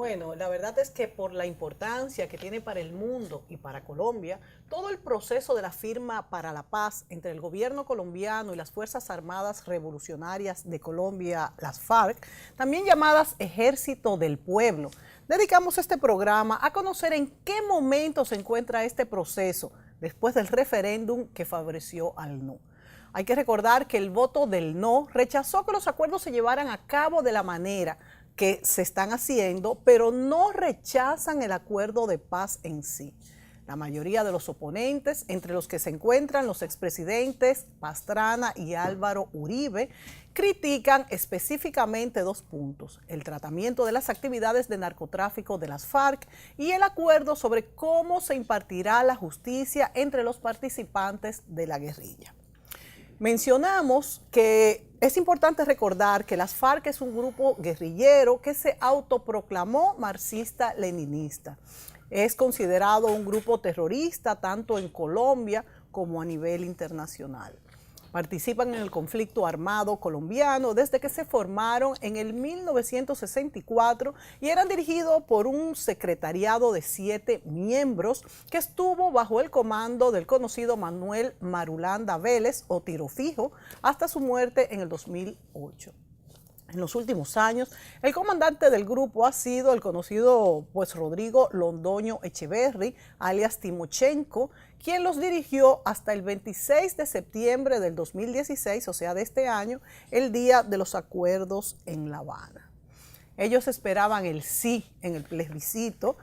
Bueno, la verdad es que por la importancia que tiene para el mundo y para Colombia, todo el proceso de la firma para la paz entre el gobierno colombiano y las Fuerzas Armadas Revolucionarias de Colombia, las FARC, también llamadas Ejército del Pueblo, dedicamos este programa a conocer en qué momento se encuentra este proceso después del referéndum que favoreció al no. Hay que recordar que el voto del no rechazó que los acuerdos se llevaran a cabo de la manera que se están haciendo, pero no rechazan el acuerdo de paz en sí. La mayoría de los oponentes, entre los que se encuentran los expresidentes Pastrana y Álvaro Uribe, critican específicamente dos puntos: el tratamiento de las actividades de narcotráfico de las FARC y el acuerdo sobre cómo se impartirá la justicia entre los participantes de la guerrilla. Mencionamos que es importante recordar que las FARC es un grupo guerrillero que se autoproclamó marxista-leninista. Es considerado un grupo terrorista tanto en Colombia como a nivel internacional. Participan en el conflicto armado colombiano desde que se formaron en el 1964 y eran dirigidos por un secretariado de 7 miembros que estuvo bajo el comando del conocido Manuel Marulanda Vélez o Tiro Fijo hasta su muerte en el 2008. En los últimos años, el comandante del grupo ha sido el conocido Rodrigo Londoño Echeverry, alias Timochenko, quien los dirigió hasta el 26 de septiembre del 2016, o sea, de este año, el día de los acuerdos en La Habana. Ellos esperaban el sí en el plebiscito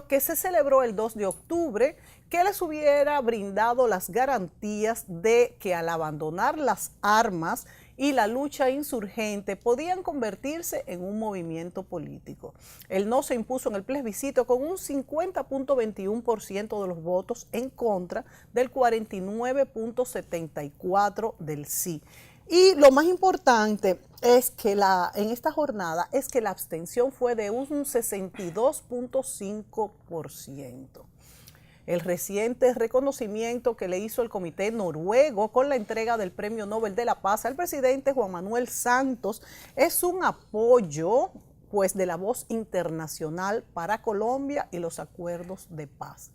que se celebró el 2 de octubre, que les hubiera brindado las garantías de que al abandonar las armas y la lucha insurgente podían convertirse en un movimiento político. El no se impuso en el plebiscito con un 50.21% de los votos en contra del 49.74% del sí. Y lo más importante es que en esta jornada es que la abstención fue de un 62.5%. El reciente reconocimiento que le hizo el Comité Noruego con la entrega del Premio Nobel de la Paz al presidente Juan Manuel Santos es un apoyo, de la voz internacional para Colombia y los acuerdos de paz.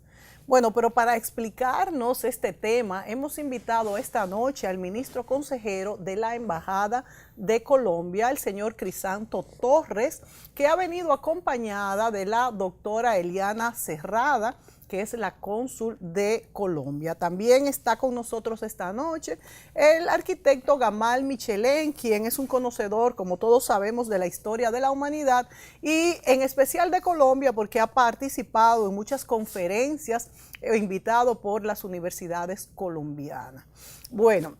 Bueno, pero para explicarnos este tema, hemos invitado esta noche al ministro consejero de la Embajada de Colombia, el señor Crisanto Torres, que ha venido acompañada de la doctora Eliana Cerrada, que es la cónsul de Colombia. También está con nosotros esta noche el arquitecto Gamal Michelén, quien es un conocedor, como todos sabemos, de la historia de la humanidad y en especial de Colombia, porque ha participado en muchas conferencias invitado por las universidades colombianas. Bueno,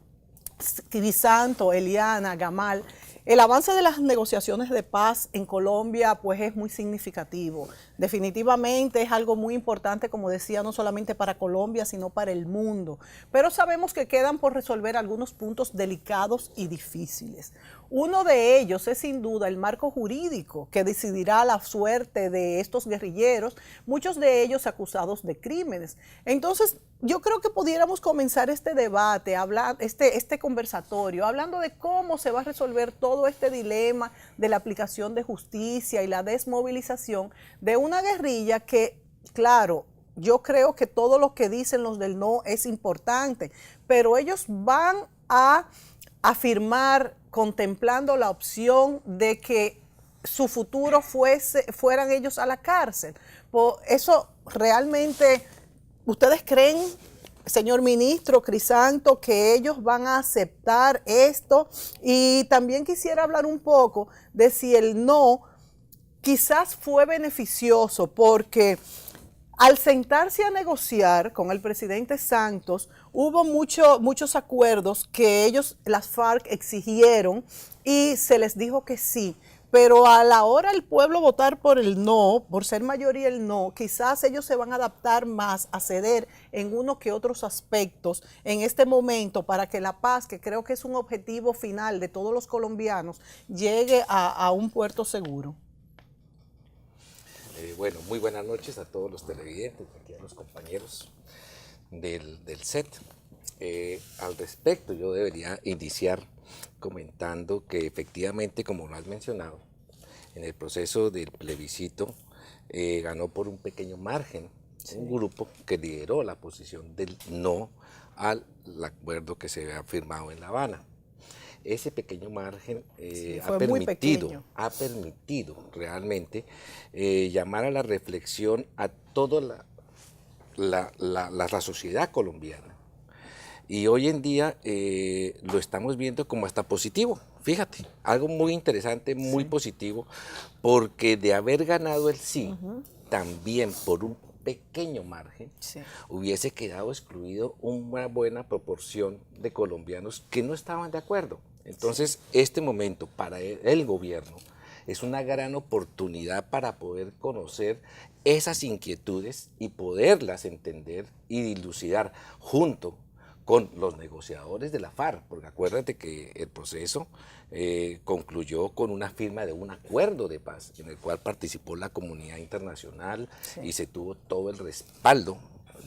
Crisanto, Eliana, Gamal, el avance de las negociaciones de paz en Colombia es muy significativo. Definitivamente es algo muy importante, como decía, no solamente para Colombia, sino para el mundo. Pero sabemos que quedan por resolver algunos puntos delicados y difíciles. Uno de ellos es sin duda el marco jurídico que decidirá la suerte de estos guerrilleros, muchos de ellos acusados de crímenes. Entonces, yo creo que pudiéramos comenzar este debate, este conversatorio, hablando de cómo se va a resolver todo este dilema de la aplicación de justicia y la desmovilización de una guerrilla que, claro, yo creo que todo lo que dicen los del no es importante, pero ellos van a afirmar, contemplando la opción de que su futuro fueran ellos a la cárcel. Eso realmente... ¿Ustedes creen, señor ministro Crisanto, que ellos van a aceptar esto? Y también quisiera hablar un poco de si el no quizás fue beneficioso, porque al sentarse a negociar con el presidente Santos, hubo muchos acuerdos que ellos, las FARC, exigieron y se les dijo que sí. Pero a la hora el pueblo votar por el no, por ser mayoría el no, quizás ellos se van a adaptar más a ceder en uno que otros aspectos en este momento para que la paz, que creo que es un objetivo final de todos los colombianos, llegue a un puerto seguro. Bueno, muy buenas noches a todos los televidentes, aquí a los compañeros del set. Al respecto, yo debería iniciar comentando que efectivamente, como lo has mencionado, en el proceso del plebiscito ganó por un pequeño margen, un grupo que lideró la posición del no al acuerdo que se había firmado en La Habana. Ese pequeño margen ha permitido realmente llamar a la reflexión a toda la sociedad colombiana. Y hoy en día lo estamos viendo como hasta positivo. Fíjate, algo muy interesante, muy positivo, porque de haber ganado el sí, también por un pequeño margen, hubiese quedado excluido una buena proporción de colombianos que no estaban de acuerdo. Entonces, este momento para el gobierno es una gran oportunidad para poder conocer esas inquietudes y poderlas entender y dilucidar junto con los negociadores de la FARC, porque acuérdate que el proceso concluyó con una firma de un acuerdo de paz en el cual participó la comunidad internacional y se tuvo todo el respaldo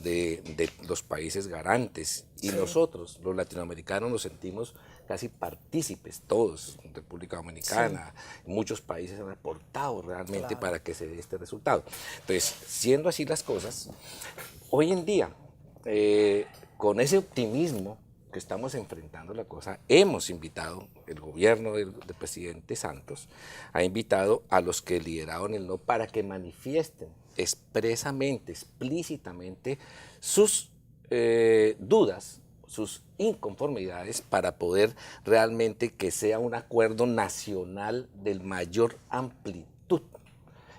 de los países garantes y nosotros, los latinoamericanos, nos sentimos casi partícipes, todos, República Dominicana, muchos países han aportado realmente para que se dé este resultado. Entonces, siendo así las cosas, hoy en día, con ese optimismo que estamos enfrentando la cosa, hemos invitado, el gobierno del presidente Santos ha invitado a los que lideraron el no para que manifiesten expresamente, explícitamente sus dudas, sus inconformidades para poder realmente que sea un acuerdo nacional de mayor amplitud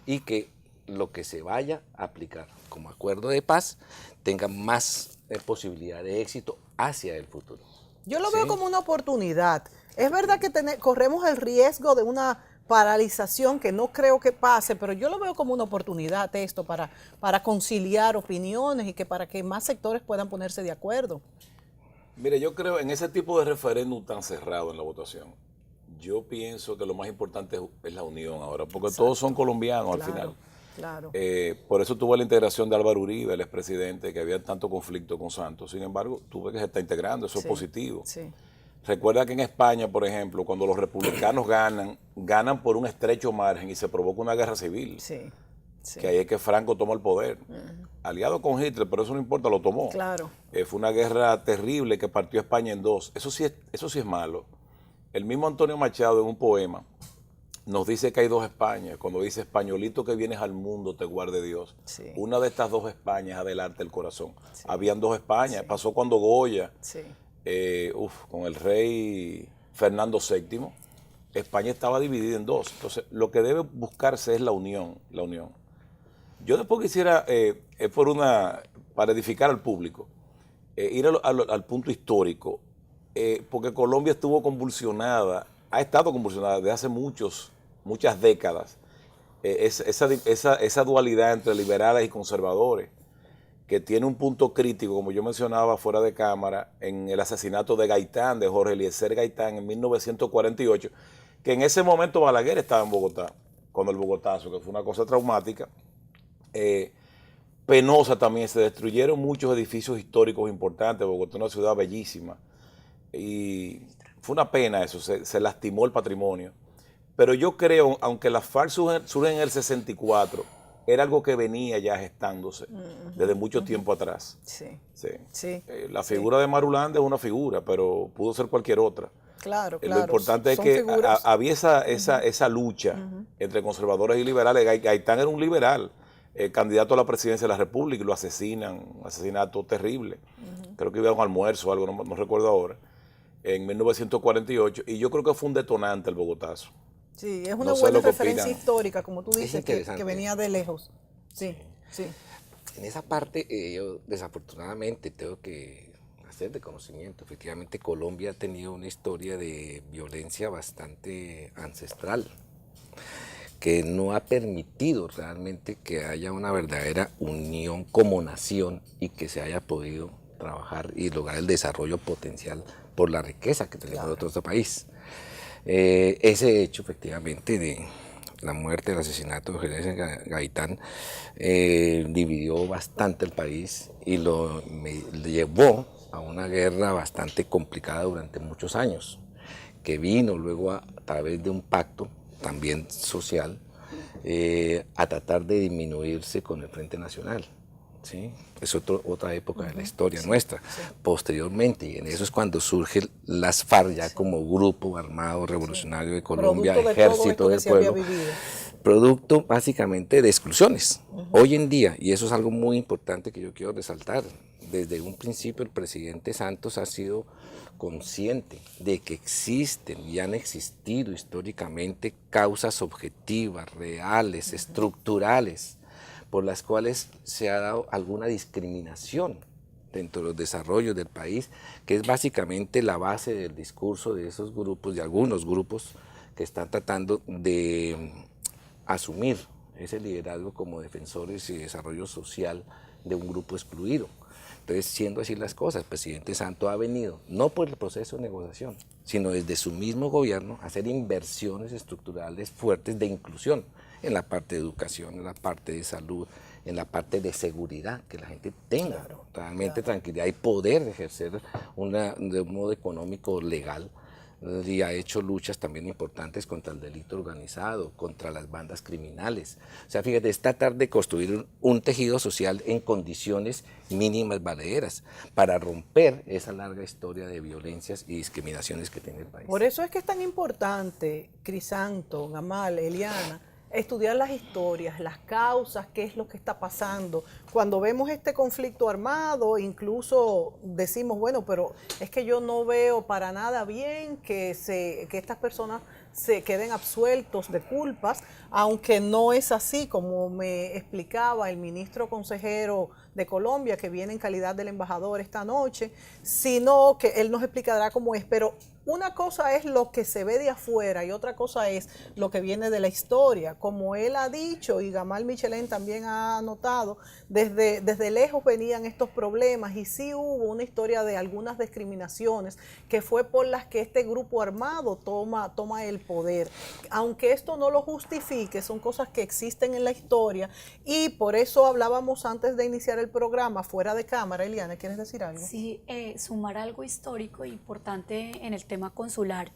y que lo que se vaya a aplicar como acuerdo de paz tenga más posibilidad de éxito hacia el futuro. Yo lo veo como una oportunidad. Es verdad que corremos el riesgo de una paralización que no creo que pase, pero yo lo veo como una oportunidad esto para conciliar opiniones y que para que más sectores puedan ponerse de acuerdo. Mire, yo creo en ese tipo de referéndum tan cerrado en la votación, yo pienso que lo más importante es la unión ahora, porque todos son colombianos al final. Claro. Por eso tuve la integración de Álvaro Uribe, el expresidente, que había tanto conflicto con Santos. Sin embargo, tuve que se está integrando, eso es positivo. Recuerda que en España, por ejemplo, cuando los republicanos ganan por un estrecho margen y se provoca una guerra civil. Que ahí es que Franco toma el poder. Aliado con Hitler, pero eso no importa, lo tomó. Claro. Fue una guerra terrible que partió a España en dos. Eso sí es malo. El mismo Antonio Machado en un poema nos dice que hay dos Españas. Cuando dice españolito que vienes al mundo te guarde Dios. Una de estas dos Españas adelante el corazón. Habían dos Españas. Pasó cuando Goya, con el rey Fernando VII, España estaba dividida en dos. Entonces, lo que debe buscarse es la unión. Yo después quisiera, para edificar al público, ir al punto histórico, porque Colombia estuvo convulsionada, ha estado convulsionada desde hace muchas décadas, esa dualidad entre liberales y conservadores, que tiene un punto crítico, como yo mencionaba fuera de cámara, en el asesinato de Gaitán, de Jorge Eliezer Gaitán, en 1948, que en ese momento Balaguer estaba en Bogotá, con el Bogotazo, que fue una cosa traumática, penosa también. Se destruyeron muchos edificios históricos importantes. Bogotá es una ciudad bellísima y fue una pena eso, se lastimó el patrimonio. Pero yo creo, aunque las FARC surgen en el 64, era algo que venía ya gestándose desde mucho tiempo atrás. La figura de Marulanda es una figura, pero pudo ser cualquier otra. Claro. Lo importante es que había esa lucha entre conservadores y liberales. Gaitán era un liberal, candidato a la presidencia de la República, y lo asesinan, un asesinato terrible. Creo que iba a un almuerzo o algo, no recuerdo ahora, en 1948, y yo creo que fue un detonante el Bogotazo. Sí, es una buena referencia histórica, como tú dices, que venía de lejos. Sí. En esa parte, yo desafortunadamente tengo que hacer de conocimiento. Efectivamente, Colombia ha tenido una historia de violencia bastante ancestral, que no ha permitido realmente que haya una verdadera unión como nación y que se haya podido trabajar y lograr el desarrollo potencial por la riqueza que tenemos en nuestro país. Ese hecho, efectivamente, de la muerte, el asesinato de Jorge Gaitán, dividió bastante el país y lo llevó a una guerra bastante complicada durante muchos años, que vino luego a través de un pacto también social, a tratar de disminuirse con el Frente Nacional. ¿Sí? Es otra época de la historia nuestra. Posteriormente, y en eso es cuando surgen las FARC ya como grupo armado revolucionario de Colombia, Producto de ejército todo del esto que se había pueblo, vivido. producto básicamente de exclusiones. Hoy en día, y eso es algo muy importante que yo quiero resaltar, desde un principio el presidente Santos ha sido consciente de que existen y han existido históricamente causas objetivas, reales, estructurales, por las cuales se ha dado alguna discriminación dentro de los desarrollos del país, que es básicamente la base del discurso de esos grupos, de algunos grupos que están tratando de asumir ese liderazgo como defensores y desarrollo social de un grupo excluido. Entonces, siendo así las cosas, el presidente Santos ha venido, no por el proceso de negociación, sino desde su mismo gobierno, a hacer inversiones estructurales fuertes de inclusión en la parte de educación, en la parte de salud, en la parte de seguridad, que la gente tenga realmente tranquilidad y poder ejercer de un modo económico legal. Y ha hecho luchas también importantes contra el delito organizado, contra las bandas criminales. O sea, fíjate, es tratar de construir un tejido social en condiciones mínimas valederas para romper esa larga historia de violencias y discriminaciones que tiene el país. Por eso es que es tan importante, Crisanto, Gamal, Eliana, estudiar las historias, las causas, qué es lo que está pasando. Cuando vemos este conflicto armado, incluso decimos, bueno, pero es que yo no veo para nada bien que estas personas se queden absueltos de culpas, aunque no es así, como me explicaba el ministro consejero de Colombia, que viene en calidad del embajador esta noche, sino que él nos explicará cómo es, pero una cosa es lo que se ve de afuera y otra cosa es lo que viene de la historia. Como él ha dicho y Gamal Michelén también ha notado, desde lejos venían estos problemas y sí hubo una historia de algunas discriminaciones que fue por las que este grupo armado toma el poder. Aunque esto no lo justifique, son cosas que existen en la historia y por eso hablábamos antes de iniciar el programa fuera de cámara. Eliana, ¿quieres decir algo? Sí, sumar algo histórico e importante en el tema consular.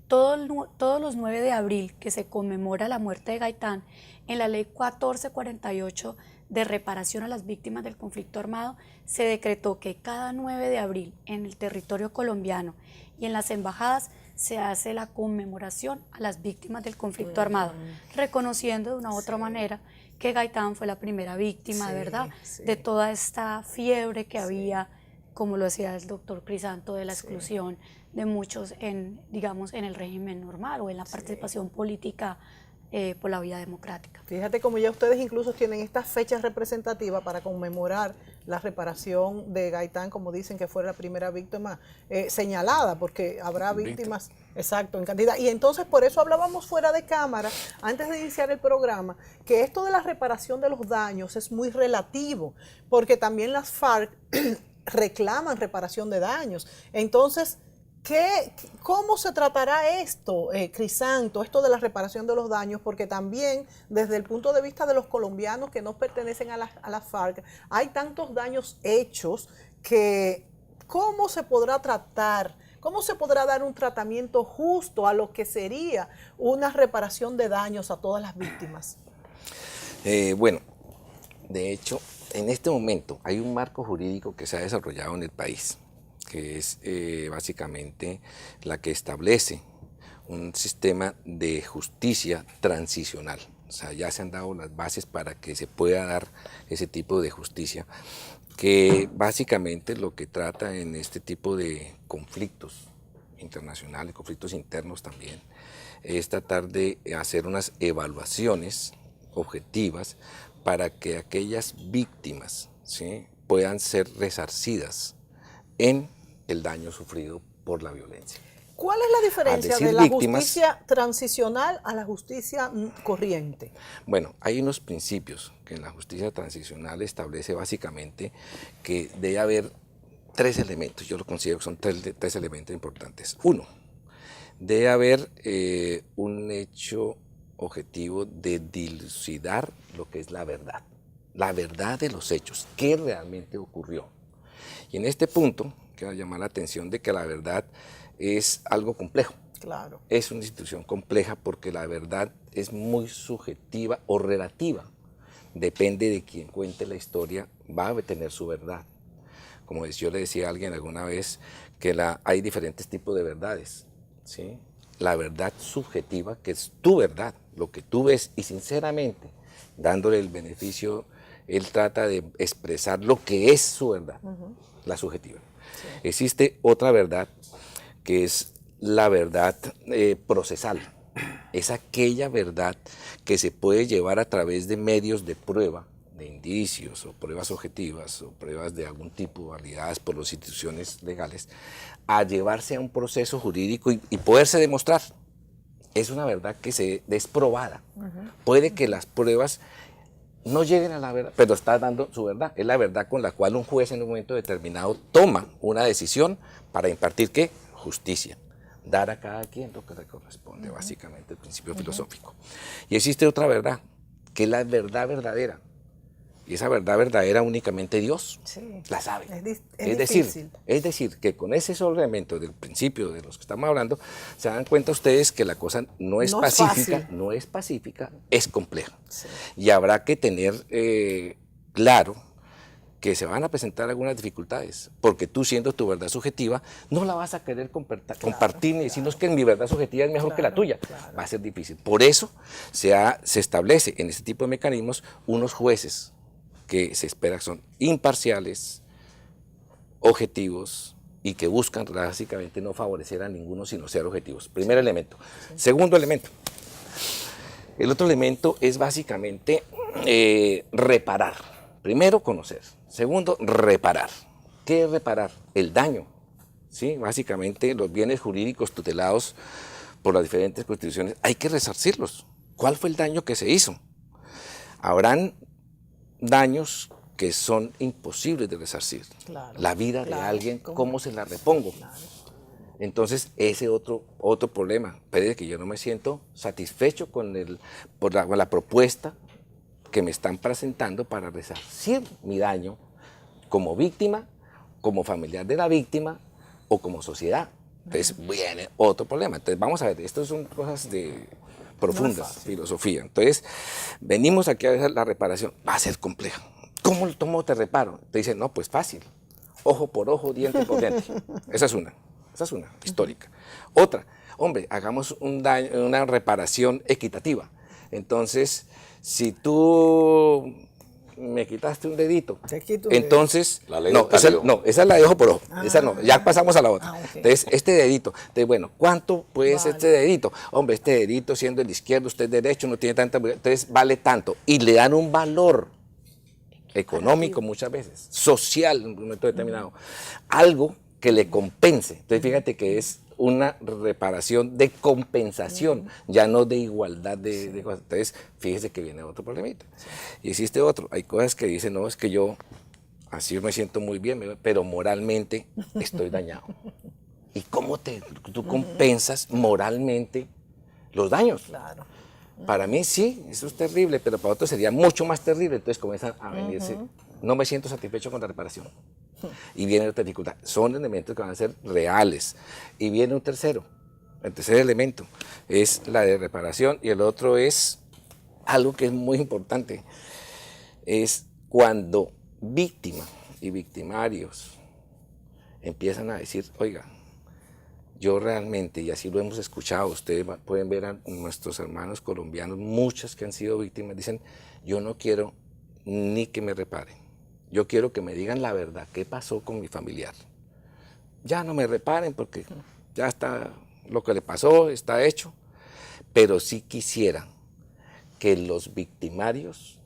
Todos los 9 de abril que se conmemora la muerte de Gaitán, en la ley 1448 de reparación a las víctimas del conflicto armado, se decretó que cada 9 de abril en el territorio colombiano y en las embajadas se hace la conmemoración a las víctimas del conflicto armado, reconociendo de una u otra manera que Gaitán fue la primera víctima, ¿verdad?, de toda esta fiebre que había, como lo decía el doctor Crisanto, de la exclusión de muchos digamos, en el régimen normal o en la participación política por la vía democrática. Fíjate como ya ustedes incluso tienen estas fechas representativas para conmemorar la reparación de Gaitán, como dicen que fue la primera víctima señalada, porque habrá víctimas, exacto, en cantidad. Y entonces por eso hablábamos fuera de cámara, antes de iniciar el programa, que esto de la reparación de los daños es muy relativo, porque también las FARC reclaman reparación de daños. Entonces, ¿cómo se tratará esto, Crisanto, esto de la reparación de los daños? Porque también desde el punto de vista de los colombianos que no pertenecen a la FARC, hay tantos daños hechos que ¿cómo se podrá tratar? ¿Cómo se podrá dar un tratamiento justo a lo que sería una reparación de daños a todas las víctimas? Bueno, de hecho, en este momento hay un marco jurídico que se ha desarrollado en el país, que es básicamente la que establece un sistema de justicia transicional. O sea, ya se han dado las bases para que se pueda dar ese tipo de justicia, que básicamente lo que trata en este tipo de conflictos internacionales, conflictos internos también, es tratar de hacer unas evaluaciones objetivas para que aquellas víctimas, ¿sí?, puedan ser resarcidas en el daño sufrido por la violencia. ¿Cuál es la diferencia de la justicia transicional a la justicia corriente? Bueno, hay unos principios que en la justicia transicional establece básicamente que debe haber 3 elementos, yo lo considero que son tres elementos importantes. Uno, debe haber un hecho objetivo de dilucidar lo que es la verdad de los hechos, qué realmente ocurrió. Y en este punto quiero llamar la atención de que la verdad es algo complejo. Claro. Es una institución compleja porque la verdad es muy subjetiva o relativa. Depende de quien cuente la historia, va a tener su verdad. Como yo le decía a alguien alguna vez, que hay diferentes tipos de verdades, ¿sí? La verdad subjetiva, que es tu verdad, lo que tú ves, y sinceramente, dándole el beneficio, él trata de expresar lo que es su verdad, la subjetiva. Sí. Existe otra verdad, que es la verdad procesal. Es aquella verdad que se puede llevar a través de medios de prueba, de indicios o pruebas objetivas o pruebas de algún tipo validadas por las instituciones legales, a llevarse a un proceso jurídico y poderse demostrar. Es una verdad que es probada. Puede que las pruebas no lleguen a la verdad, pero está dando su verdad. Es la verdad con la cual un juez en un momento determinado toma una decisión para impartir ¿qué? Justicia. Dar a cada quien lo que le corresponde, básicamente el principio filosófico. Y existe otra verdad, que es la verdad verdadera. Y esa verdad verdadera únicamente Dios la sabe. Es decir, que con ese solo elemento del principio de los que estamos hablando, se dan cuenta ustedes que la cosa no es pacífica, es compleja. Sí. Y habrá que tener claro que se van a presentar algunas dificultades, porque tú, siendo tu verdad subjetiva, no la vas a querer compartir ni decirnos que mi verdad subjetiva es mejor que la tuya. Va a ser difícil. Por eso se establece en este tipo de mecanismos unos jueces que se espera que son imparciales, objetivos y que buscan básicamente no favorecer a ninguno, sino ser objetivos. Primer elemento. Segundo elemento. El otro elemento es básicamente reparar. Primero, conocer. Segundo, reparar. ¿Qué es reparar? El daño. ¿Sí? Básicamente, los bienes jurídicos tutelados por las diferentes constituciones, hay que resarcirlos. ¿Cuál fue el daño que se hizo? Habrán daños que son imposibles de resarcir. Claro, la vida de alguien, ¿cómo se la repongo? Claro. Entonces, ese otro problema. Pero que yo no me siento satisfecho con la propuesta que me están presentando para resarcir mi daño como víctima, como familiar de la víctima o como sociedad. Entonces viene otro problema. Entonces vamos a ver, esto son cosas profundas, filosofía. Entonces venimos aquí a ver la reparación. Va a ser compleja. ¿Cómo te reparo? Te dicen, no, pues fácil. Ojo por ojo, diente por diente. Esa es una histórica. Otra, hombre, hagamos una reparación equitativa. Entonces, si tú me quitaste un dedito, entonces, esa la dejo por ojo, esa no, ya pasamos a la otra. Okay. Entonces, este dedito, bueno, ¿cuánto puede ser este dedito? Hombre, este dedito siendo el izquierdo, usted es derecho, no tiene tanta, entonces vale tanto, y le dan un valor económico muchas veces, social en un momento determinado, algo que le compense. Entonces, fíjate que es una reparación de compensación, ya no de igualdad de cosas. Entonces, fíjese que viene otro problemita. Sí. Y existe otro. Hay cosas que dicen, no, es que yo así me siento muy bien, pero moralmente estoy dañado. ¿Y cómo tú compensas moralmente los daños? Claro. Para mí sí, eso es terrible, pero para otros sería mucho más terrible. Entonces comienzan a venirse, no me siento satisfecho con la reparación. Y viene otra dificultad. Son elementos que van a ser reales. Y viene un tercero. El tercer elemento es la de reparación y el otro es algo que es muy importante. Es cuando víctima y victimarios empiezan a decir, oiga, yo realmente, y así lo hemos escuchado, ustedes pueden ver a nuestros hermanos colombianos, muchas que han sido víctimas, dicen, yo no quiero ni que me reparen. Yo quiero que me digan la verdad, qué pasó con mi familiar. Ya no me reparen porque ya está, lo que le pasó está hecho, pero sí quisiera que los victimarios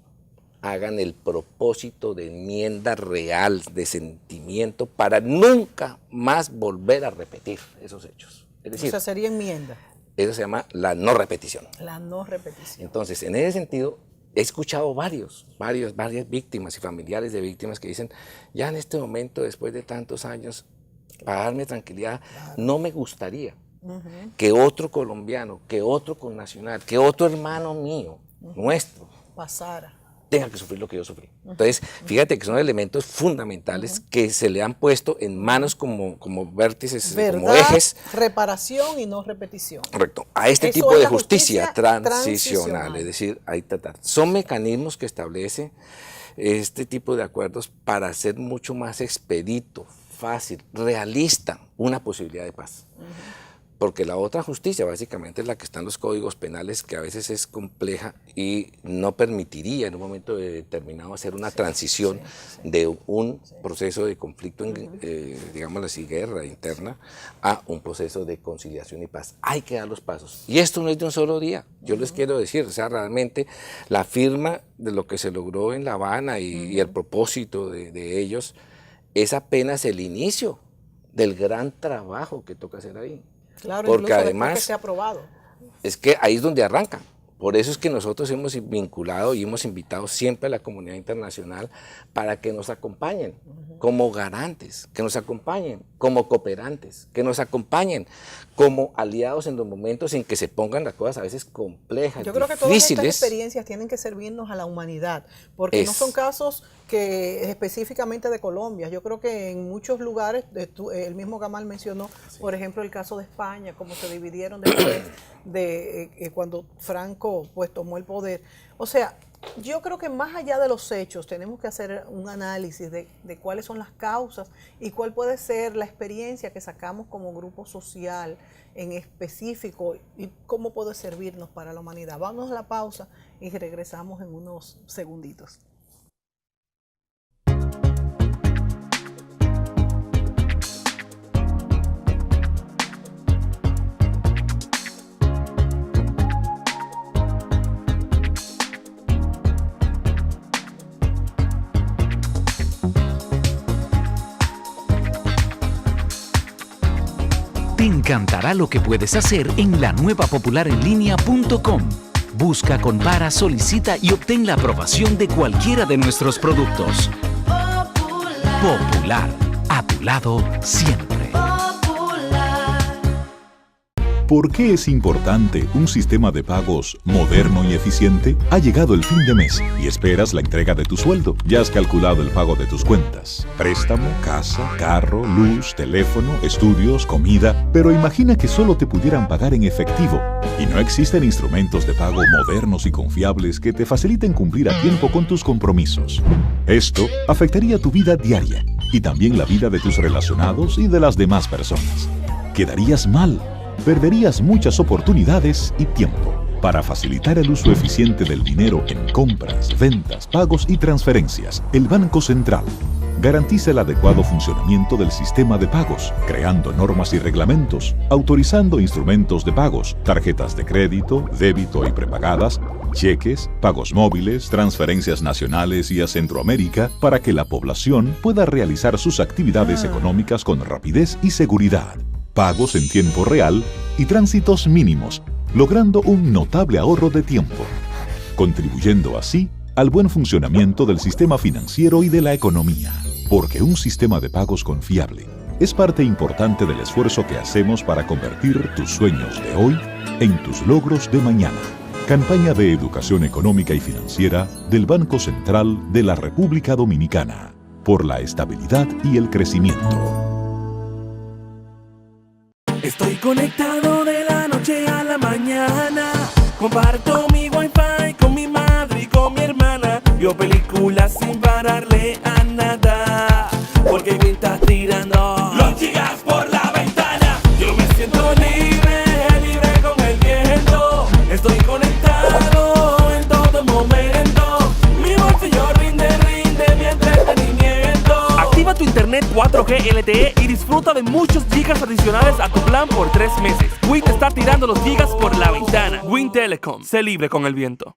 hagan el propósito de enmienda real, de sentimiento, para nunca más volver a repetir esos hechos. Es decir, esa sería enmienda. Eso se llama la no repetición. La no repetición. Entonces, en ese sentido, he escuchado varias víctimas y familiares de víctimas que dicen, ya en este momento, después de tantos años, para darme tranquilidad, no me gustaría que otro colombiano, que otro connacional, que otro hermano mío, nuestro, tenga que sufrir lo que yo sufrí. Entonces, fíjate que son elementos fundamentales que se le han puesto en manos como vértices, Verdad, como ejes. reparación y no repetición. Correcto. A este Eso tipo es de la justicia justicia transicional, es decir, ahí son mecanismos que establece este tipo de acuerdos para hacer mucho más expedito, fácil, realista una posibilidad de paz. Porque la otra justicia básicamente es la que está en los códigos penales, que a veces es compleja y no permitiría en un momento determinado hacer una transición de un proceso de conflicto, digamos así, guerra interna, a un proceso de conciliación y paz. Hay que dar los pasos. Y esto no es de un solo día. Yo les quiero decir, o sea, realmente la firma de lo que se logró en La Habana y el propósito de ellos es apenas el inicio del gran trabajo que toca hacer ahí. Claro, porque incluso además después que esté aprobado. Es que ahí es donde arrancan. Por eso es que nosotros hemos vinculado y hemos invitado siempre a la comunidad internacional para que nos acompañen como garantes, que nos acompañen como cooperantes, que nos acompañen como aliados en los momentos en que se pongan las cosas a veces complejas, Yo creo que todas estas difíciles. experiencias tienen que servirnos a la humanidad, porque no son casos que específicamente de Colombia. Yo creo que en muchos lugares, el mismo Gamal mencionó, por ejemplo, el caso de España, cómo se dividieron después de cuando Franco pues tomó el poder. O sea, yo creo que más allá de los hechos tenemos que hacer un análisis de cuáles son las causas y cuál puede ser la experiencia que sacamos como grupo social en específico y cómo puede servirnos para la humanidad. Vamos a la pausa y regresamos en unos segunditos. Te encantará lo que puedes hacer en la nueva popularenlinea.com. Busca, compara, solicita y obtén la aprobación de cualquiera de nuestros productos. Popular, a tu lado siempre. ¿Por qué es importante un sistema de pagos moderno y eficiente? Ha llegado el fin de mes y esperas la entrega de tu sueldo. Ya has calculado el pago de tus cuentas. Préstamo, casa, carro, luz, teléfono, estudios, comida. Pero imagina que solo te pudieran pagar en efectivo. Y no existen instrumentos de pago modernos y confiables que te faciliten cumplir a tiempo con tus compromisos. Esto afectaría tu vida diaria y también la vida de tus relacionados y de las demás personas. Quedarías mal. Perderías muchas oportunidades y tiempo. Para facilitar el uso eficiente del dinero en compras, ventas, pagos y transferencias, el Banco Central garantiza el adecuado funcionamiento del sistema de pagos, creando normas y reglamentos, autorizando instrumentos de pagos, tarjetas de crédito, débito y prepagadas, cheques, pagos móviles, transferencias nacionales y a Centroamérica para que la población pueda realizar sus actividades económicas con rapidez y seguridad. Pagos en tiempo real y tránsitos mínimos, logrando un notable ahorro de tiempo, contribuyendo así al buen funcionamiento del sistema financiero y de la economía. Porque un sistema de pagos confiable es parte importante del esfuerzo que hacemos para convertir tus sueños de hoy en tus logros de mañana. Campaña de Educación Económica y Financiera del Banco Central de la República Dominicana, por la estabilidad y el crecimiento. Estoy conectado de la noche a la mañana. Comparto mi wifi con mi madre y con mi hermana. Veo películas sin pararle a nada, porque me está tirando los gigas por la ventana. Yo me siento libre, libre con el viento. Estoy conectado en todo momento. Mi bolsillo rinde mi entretenimiento. Activa tu internet 4G LTE y disfruta de muchos gigas adicionales a tu plan por 3 meses. Win te está tirando los gigas por la ventana. Win Telecom, sé libre con el viento.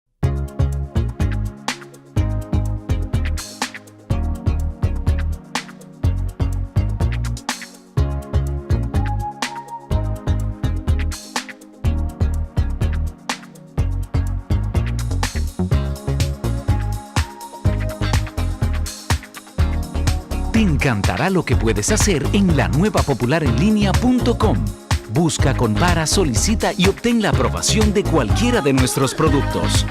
Te encantará lo que puedes hacer en la nueva popularenlinea.com. Busca, compara, solicita y obtén la aprobación de cualquiera de nuestros productos.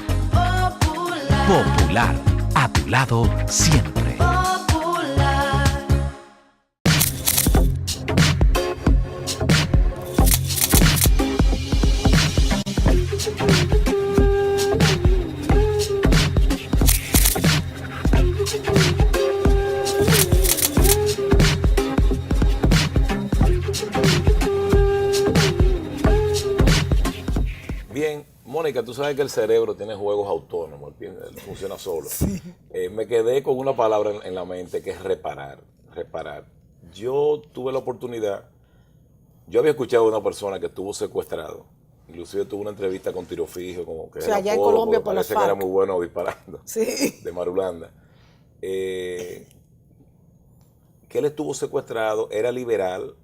Popular, tu lado siempre. Bien, Mónica, tú sabes que el cerebro tiene juegos autónomos, él funciona solo. Sí. Me quedé con una palabra en la mente que es reparar. Reparar. Yo tuve la oportunidad, yo había escuchado a una persona que estuvo secuestrado, inclusive tuve una entrevista con tiro fijo, como que era allá en Colombia por las parece que era muy bueno disparando, sí, de Marulanda. Que él estuvo secuestrado, era liberal.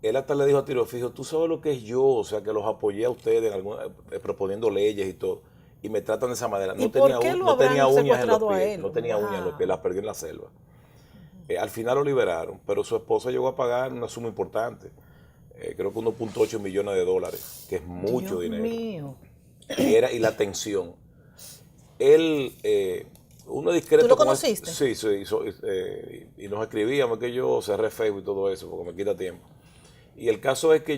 Él hasta le dijo a tiro fijo, tú sabes lo que es yo, o sea, que los apoyé a ustedes proponiendo leyes y todo, y me tratan de esa manera. No tenía uñas en los pies, no tenía uñas en los pies, las perdió en la selva. Al final lo liberaron, pero su esposa llegó a pagar una suma importante, creo que 1.8 millones de dólares, que es mucho dinero. Mío. Y la tensión. Él, uno discreto. ¿Tú lo conociste? Sí, y nos escribíamos, que yo cerré Facebook y todo eso, porque me quita tiempo. Y el caso es que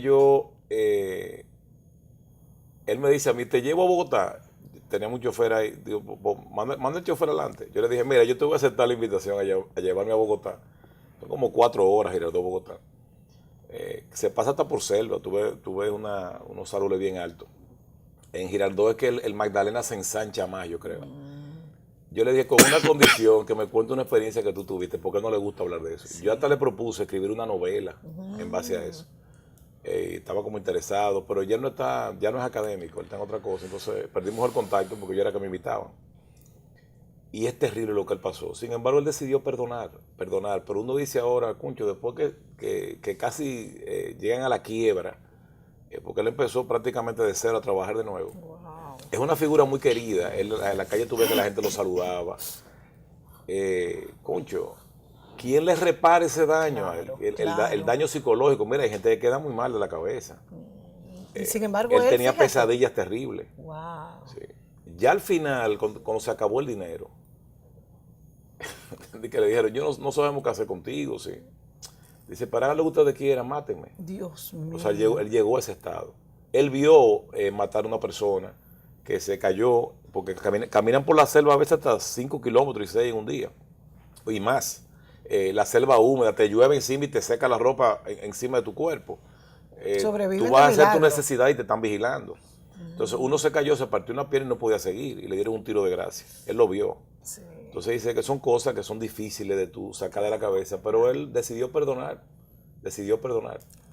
él me dice a mí, te llevo a Bogotá. Tenía un chofer ahí, digo, manda el chofer adelante. Yo le dije, mira, yo te voy a aceptar la invitación a llevarme a Bogotá. Son como 4 horas Girardot a Bogotá. Se pasa hasta por selva, tuve unos árboles bien altos. En Girardot es que el Magdalena se ensancha más, yo creo. Yo le dije, con una condición, que me cuente una experiencia que tú tuviste, porque no le gusta hablar de eso. Sí. Yo hasta le propuse escribir una novela en base a eso. Estaba como interesado, pero ya no es académico, él está en otra cosa. Entonces perdimos el contacto porque yo era que me invitaban. Y es terrible lo que él pasó. Sin embargo, él decidió perdonar. Pero uno dice ahora, Cuncho, después que casi llegan a la quiebra, porque él empezó prácticamente de cero a trabajar de nuevo. Wow. Es una figura muy querida. En la calle tú ves que la gente lo saludaba. Concho, ¿quién le repara ese daño a él? El daño psicológico. Mira, hay gente que queda muy mal de la cabeza. Sin embargo, él tenía pesadillas terribles. Wow. Sí. Ya al final, cuando se acabó el dinero, que le dijeron, yo no sabemos qué hacer contigo, sí. Dice, para lo que ustedes quieran, mátenme. Dios mío. O sea, él llegó a ese estado. Él vio matar a una persona que se cayó, porque caminan por la selva a veces hasta 5 kilómetros y 6 en un día, y más. La selva húmeda, te llueve encima y te seca la ropa encima de tu cuerpo. Tú vas a hacer tu necesidad y te están vigilando. Entonces uno se cayó, se partió una pierna y no podía seguir, y le dieron un tiro de gracia. Él lo vio. Sí. Entonces dice que son cosas que son difíciles de tú sacar de la cabeza, pero él decidió perdonar.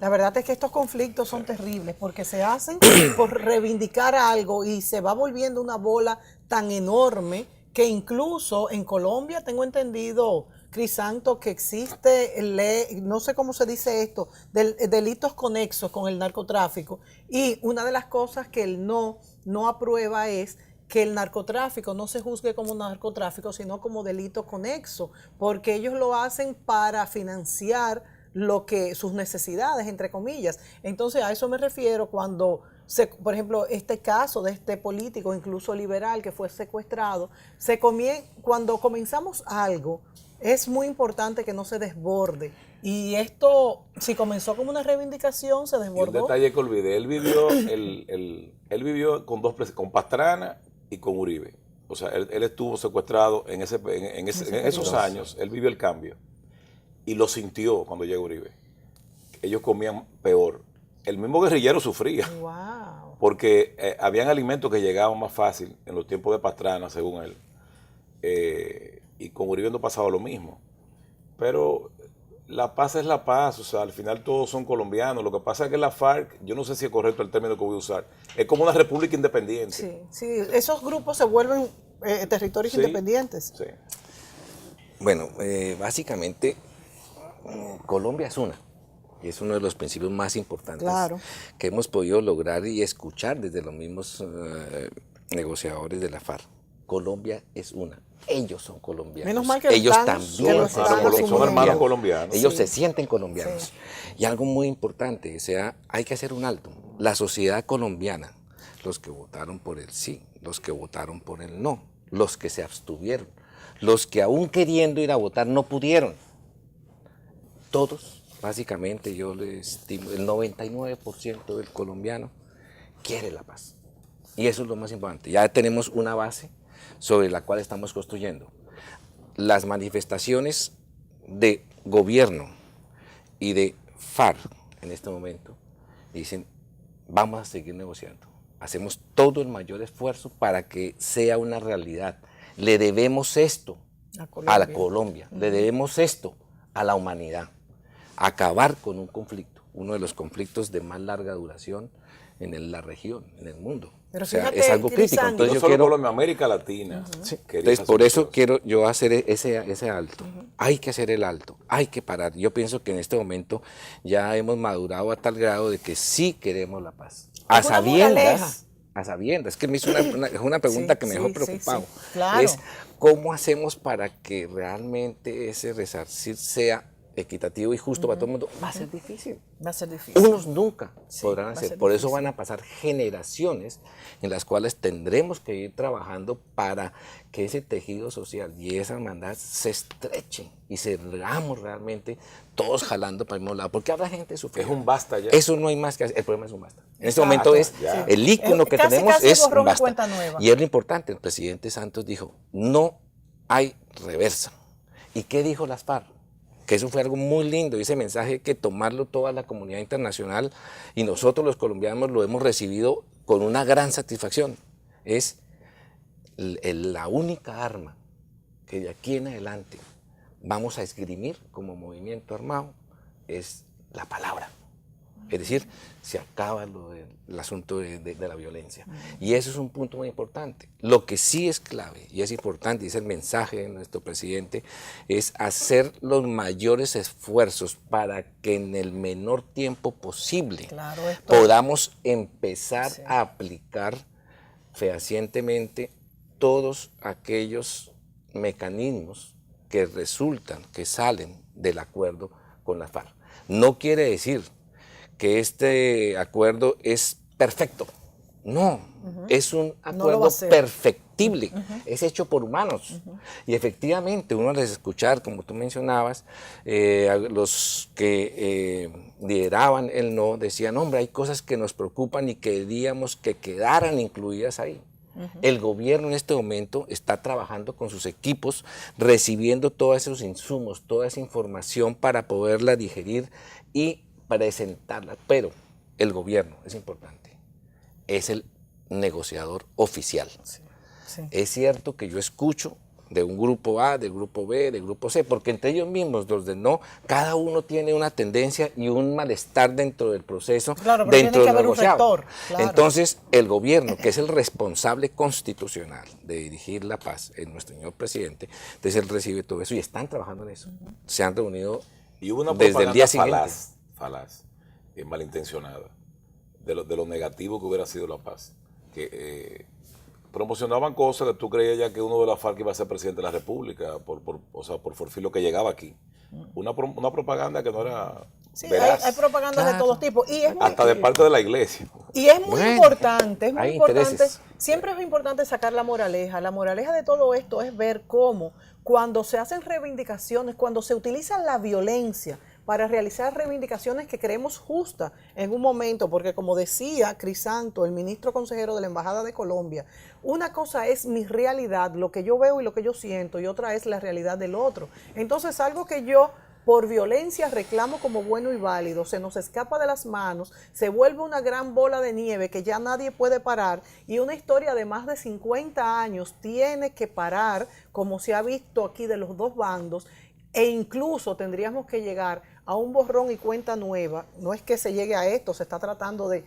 La verdad es que estos conflictos son terribles porque se hacen por reivindicar algo y se va volviendo una bola tan enorme que incluso en Colombia tengo entendido, Crisanto, que existe, no sé cómo se dice esto, delitos conexos con el narcotráfico, y una de las cosas que él no aprueba es que el narcotráfico no se juzgue como narcotráfico, sino como delito conexo, porque ellos lo hacen para financiar sus necesidades, entre comillas. Entonces a eso me refiero cuando, por ejemplo, este caso de este político, incluso liberal, que fue secuestrado, cuando comenzamos algo, es muy importante que no se desborde. Y esto, si comenzó como una reivindicación, se desbordó. Y un detalle que olvidé, él vivió con Pastrana y con Uribe. O sea, él estuvo secuestrado en esos años, él vivió el cambio. Y lo sintió cuando llegó Uribe. Ellos comían peor. El mismo guerrillero sufría. Wow. Porque habían alimentos que llegaban más fácil en los tiempos de Pastrana, según él. Y con Uribe no pasaba lo mismo. Pero la paz es la paz. O sea, al final todos son colombianos. Lo que pasa es que la FARC, yo no sé si es correcto el término que voy a usar, es como una república independiente. Sí, esos grupos se vuelven territorios independientes. Sí. Bueno, básicamente Colombia es una, y es uno de los principios más importantes que hemos podido lograr y escuchar desde los mismos negociadores de la FARC. Colombia es una, ellos son colombianos. Menos mal que ellos también son hermanos colombianos. Ellos se sienten colombianos. Sí. Y algo muy importante, o sea, hay que hacer un alto. La sociedad colombiana, los que votaron por el sí, los que votaron por el no, los que se abstuvieron, Los que aún queriendo ir a votar no pudieron. Todos, básicamente, yo les estimo, el 99% del colombiano quiere la paz. Y eso es lo más importante. Ya tenemos una base sobre la cual estamos construyendo. Las manifestaciones de gobierno y de FARC en este momento dicen, vamos a seguir negociando. Hacemos todo el mayor esfuerzo para que sea una realidad. Le debemos esto a la Colombia, le debemos esto a la humanidad. Acabar con un conflicto, uno de los conflictos de más larga duración en la región, en el mundo. Pero o sea, fíjate, es algo crítico. No Entonces yo solo quiero, Colombia, América Latina. sí, entonces por eso quiero yo hacer ese alto. Hay que hacer el alto, hay que parar. Yo pienso que en este momento ya hemos madurado a tal grado de que sí queremos la paz. A sabiendas, es que me hizo una pregunta que me dejó preocupado. Sí, claro. Es cómo hacemos para que realmente ese resarcir sea equitativo y justo para todo el mundo. Va a ser difícil. Va a ser difícil. Unos nunca Sí, podrán va a hacer. ser Por eso difícil. van a pasar generaciones en las cuales tendremos que ir trabajando para que ese tejido social y esa hermandad se estrechen y cerramos realmente todos jalando para el mismo lado. Porque habrá gente sufriendo. Es un basta ya. Eso no hay más que hacer. El problema es un basta. En este momento es ya. el ícono que Casi, tenemos casi es borrón y basta. cuenta nueva. Y es lo importante. El presidente Santos dijo, no hay reversa. ¿Y qué dijo las FARC? Que eso fue algo muy lindo, y ese mensaje hay que tomarlo toda la comunidad internacional y nosotros los colombianos lo hemos recibido con una gran satisfacción. Es la única arma que de aquí en adelante vamos a esgrimir como movimiento armado es la palabra. Es decir, se acaba el asunto de la violencia. Y eso es un punto muy importante. Lo que sí es clave y es importante, y es el mensaje de nuestro presidente, es hacer los mayores esfuerzos para que en el menor tiempo posible podamos empezar a aplicar fehacientemente todos aquellos mecanismos que resultan, que salen del acuerdo con la FARC. No quiere decir que este acuerdo es perfecto. No, es un acuerdo perfectible, es hecho por humanos. Y efectivamente, uno les escuchar, como tú mencionabas, los que lideraban el no, decían, hombre, hay cosas que nos preocupan y queríamos que quedaran incluidas ahí. El gobierno en este momento está trabajando con sus equipos, recibiendo todos esos insumos, toda esa información para poderla digerir y presentarla, pero el gobierno, es importante, es el negociador oficial. Sí, sí. Es cierto que yo escucho de un grupo A, del grupo B, del grupo C, porque entre ellos mismos, los del no, cada uno tiene una tendencia y un malestar dentro del proceso, dentro del negociado. Claro. Entonces, el gobierno, que es el responsable constitucional de dirigir la paz, es nuestro señor presidente, entonces él recibe todo eso y están trabajando en eso. Se han reunido y hubo una desde el día siguiente. Falaz, malintencionada, de lo negativo que hubiera sido la paz. Que promocionaban cosas que tú creías ya que uno de la FARC iba a ser presidente de la República, por forfilo que llegaba aquí. Una propaganda que no era veraz. Hay propaganda de todos tipos. Y es hasta de parte de la iglesia. Y es muy importante, siempre es importante sacar la moraleja. La moraleja de todo esto es ver cómo cuando se hacen reivindicaciones, cuando se utiliza la violencia para realizar reivindicaciones que creemos justas en un momento, porque como decía Crisanto, el ministro consejero de la Embajada de Colombia, una cosa es mi realidad, lo que yo veo y lo que yo siento, y otra es la realidad del otro. Entonces, algo que yo por violencia reclamo como bueno y válido, se nos escapa de las manos, se vuelve una gran bola de nieve que ya nadie puede parar, y una historia de más de 50 años tiene que parar, como se ha visto aquí de los dos bandos, e incluso tendríamos que llegar a un borrón y cuenta nueva. No es que se llegue a esto, se está tratando de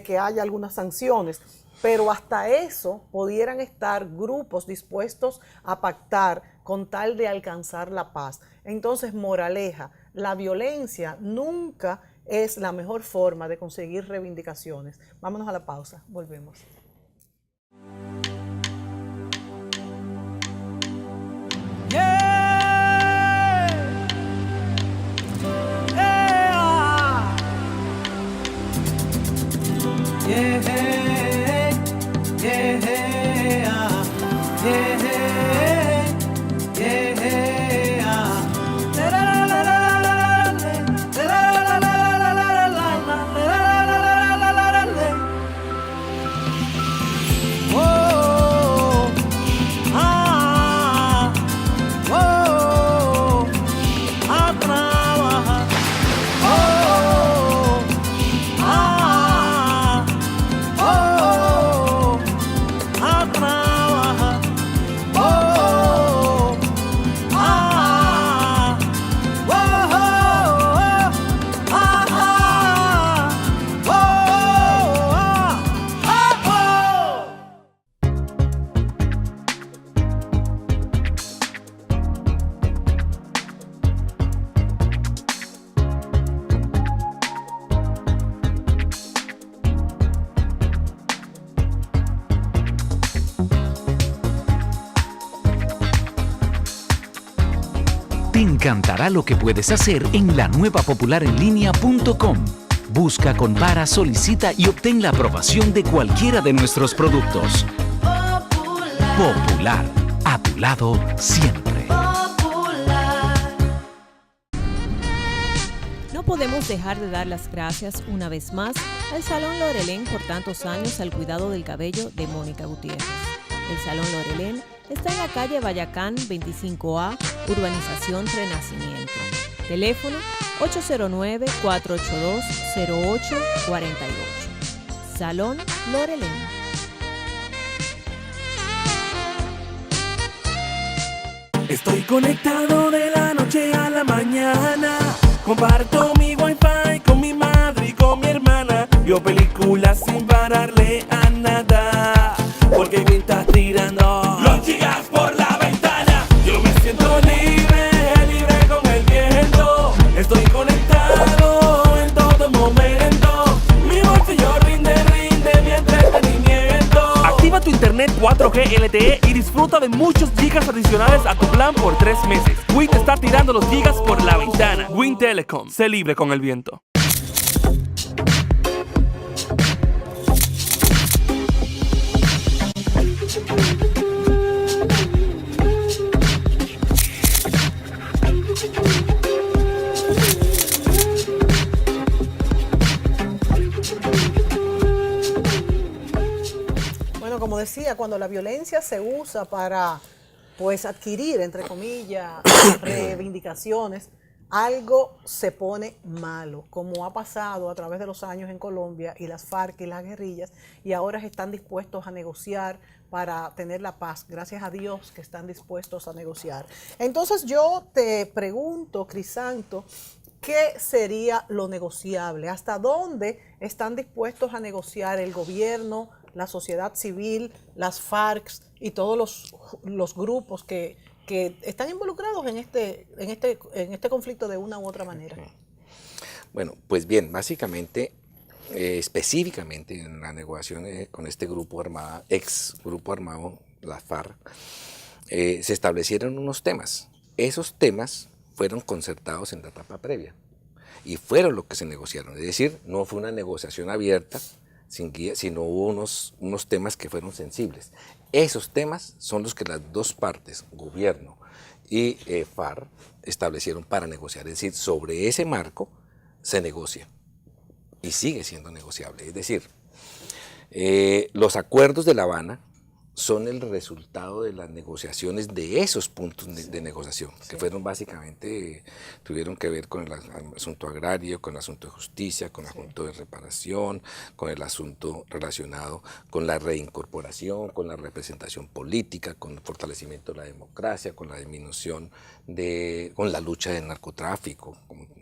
que haya algunas sanciones, pero hasta eso pudieran estar grupos dispuestos a pactar con tal de alcanzar la paz. Entonces, moraleja, la violencia nunca es la mejor forma de conseguir reivindicaciones. Vámonos a la pausa, volvemos. encantará lo que puedes hacer en la nueva popularenlinea.com. Busca, compara, solicita y obtén la aprobación de cualquiera de nuestros productos. Popular, a tu lado siempre. No podemos dejar de dar las gracias una vez más al Salón Lorelén por tantos años al cuidado del cabello de Mónica Gutiérrez. El Salón Lorelén está en la calle Bayacán 25A, Urbanización Renacimiento. Teléfono 809-482-0848. Salón Lorelén. Estoy conectado de la noche a la mañana. Comparto mi wifi con mi madre y con mi hermana. Veo películas sin pararle a nada. Porque me estás tirando los gigas por la ventana. Yo me siento libre, libre con el viento. Estoy conectado en todo momento. Mi bolsillo rinde mi entretenimiento. Activa tu internet 4G LTE y disfruta de muchos gigas adicionales a tu plan por 3 meses. Win te está tirando los gigas por la ventana. Win Telecom, sé libre con el viento. Bueno, como decía, cuando la violencia se usa para, pues, adquirir, entre comillas, reivindicaciones, algo se pone malo, como ha pasado a través de los años en Colombia y las FARC y las guerrillas, y ahora están dispuestos a negociar para tener la paz. Gracias a Dios que están dispuestos a negociar. Entonces yo te pregunto, Crisanto, ¿qué sería lo negociable? ¿Hasta dónde están dispuestos a negociar el gobierno, la sociedad civil, las FARC y todos los grupos que están involucrados en este conflicto de una u otra manera? Bueno, pues bien, básicamente, específicamente en la negociación con este grupo armado, ex grupo armado, la FARC, se establecieron unos temas. Esos temas fueron concertados en la etapa previa y fueron lo que se negociaron. Es decir, no fue una negociación abierta, sin guía, sino hubo unos temas que fueron sensibles. Esos temas son los que las dos partes, gobierno y FARC, establecieron para negociar. Es decir, sobre ese marco se negocia y sigue siendo negociable. Es decir, los acuerdos de La Habana son el resultado de las negociaciones de esos puntos de negociación, que fueron básicamente, tuvieron que ver con el asunto agrario, con el asunto de justicia, con el asunto de reparación, con el asunto relacionado con la reincorporación, con la representación política, con el fortalecimiento de la democracia, con la disminución con la lucha del narcotráfico,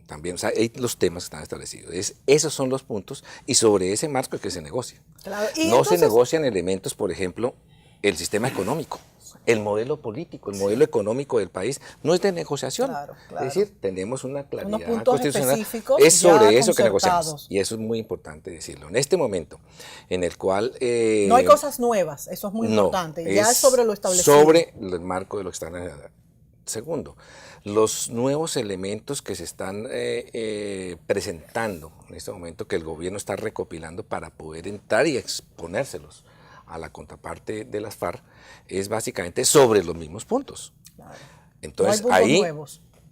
también, o sea, hay los temas que están establecidos. Esos son los puntos y sobre ese marco es que se negocia. Claro. No se negocian elementos, por ejemplo, el sistema económico, el modelo político, el modelo económico del país no es de negociación. Claro. Es decir, tenemos una claridad constitucional. Es sobre eso que negociamos. Y eso es muy importante decirlo. En este momento en el cual... no hay cosas nuevas, eso es muy importante. Ya es sobre lo establecido. Sobre el marco de lo que está. Segundo, los nuevos elementos que se están presentando en este momento, que el gobierno está recopilando para poder entrar y exponérselos a la contraparte de las FARC, es básicamente sobre los mismos puntos. Claro. Entonces no hay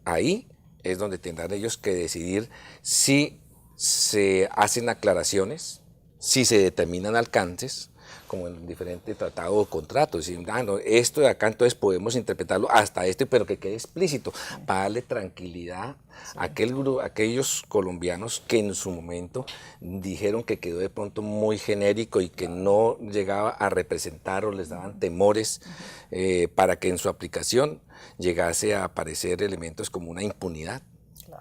ahí es donde tendrán ellos que decidir si se hacen aclaraciones, si se determinan alcances, como en diferentes tratados o contratos. Es decir, no, esto de acá entonces podemos interpretarlo hasta pero que quede explícito, para darle tranquilidad a aquellos colombianos que en su momento dijeron que quedó de pronto muy genérico y que no llegaba a representar o les daban temores para que en su aplicación llegase a aparecer elementos como una impunidad.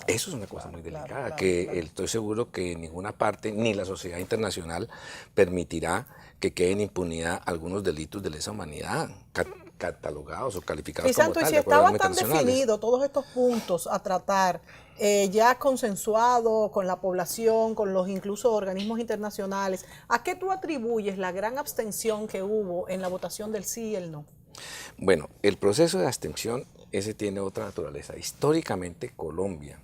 Eso es una cosa muy delicada, estoy seguro que ninguna parte, ni la sociedad internacional, permitirá que queden en impunidad algunos delitos de lesa humanidad, catalogados o calificados como tal. Y si estaban tan definidos todos estos puntos a tratar, ya consensuado con la población, con los incluso organismos internacionales, ¿a qué tú atribuyes la gran abstención que hubo en la votación del sí y el no? Bueno, el proceso de abstención ese tiene otra naturaleza. Históricamente Colombia